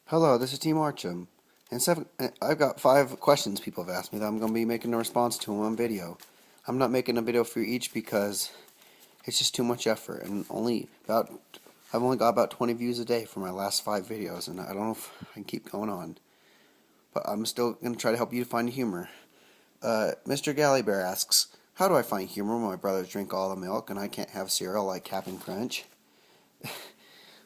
Hello, this is Team Marcham. I've got 5 questions people have asked me that I'm going to be making a response to in one video. I'm not making a video for each because it's just too much effort, and I've only got about 20 views a day for my last 5 videos, and I don't know if I can keep going on. But I'm still going to try to help you find humor. Mr. Gallybear asks, how do I find humor when my brothers drink all the milk and I can't have cereal like Cap'n Crunch?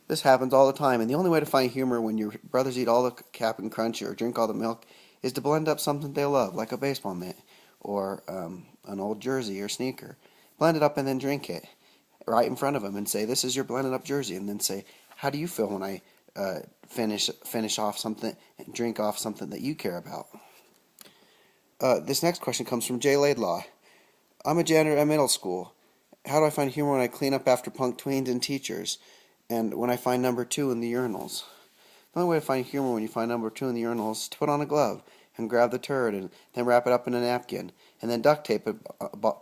This happens all the time, and the only way to find humor when your brothers eat all the Cap'n Crunch or drink all the milk is to blend up something they love, like a baseball mitt or an old jersey or sneaker. Blend it up and then drink it right in front of them and say, "This is your blended up jersey," and then say, "How do you feel when I finish off something and drink off something that you care about?" This next question comes from Jay Laidlaw. I'm a janitor at middle school. How do I find humor when I clean up after punk tweens and teachers? And when I find number 2 in the urinals? The only way to find humor when you find number 2 in the urinals is to put on a glove and grab the turd and then wrap it up in a napkin and then duct tape it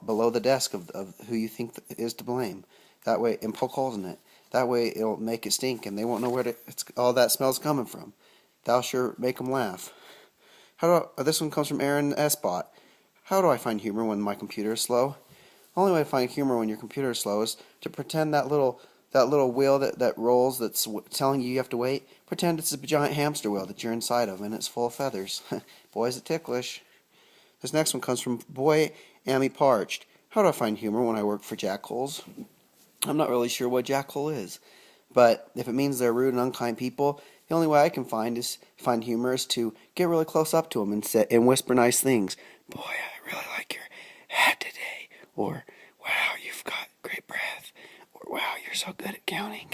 below the desk of who you think is to blame. That way, and poke holes in it. That way it'll make it stink and they won't know where all that smell's coming from. That'll sure make them laugh. This one comes from Aaron Esbot. How do I find humor when my computer is slow? The only way to find humor when your computer is slow is to pretend that little wheel that rolls that's telling you have to wait, pretend it's a giant hamster wheel that you're inside of and it's full of feathers. Boy, is it ticklish. This next one comes from Boy Amy Parched. How do I find humor when I work for Jackholes? I'm not really sure what Jackhole is, but if it means they're rude and unkind people, the only way I can find humor is to get really close up to them and whisper nice things. Boy, I really like your hat today. Or, wow, you've got great breath. Or, wow, you're so good at counting.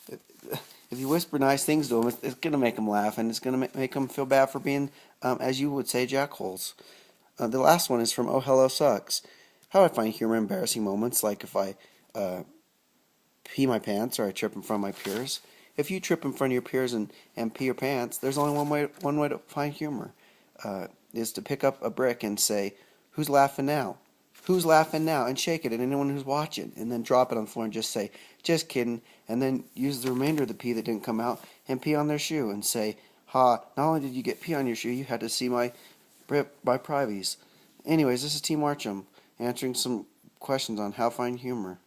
If you whisper nice things to them, it's going to make them laugh, and it's going to make them feel bad for being, as you would say, jackholes. The last one is from Oh Hello Sucks. How do I find humor in embarrassing moments, like if I pee my pants or I trip in front of my peers? If you trip in front of your peers and pee your pants, there's only one way to find humor, is to pick up a brick and say, "Who's laughing now? Who's laughing now?" and shake it at anyone who's watching, and then drop it on the floor and just say, "Just kidding," and then use the remainder of the pee that didn't come out and pee on their shoe and say, "Ha, not only did you get pee on your shoe, you had to see my privies." Anyways, this is Team Marcham answering some questions on how to find humor.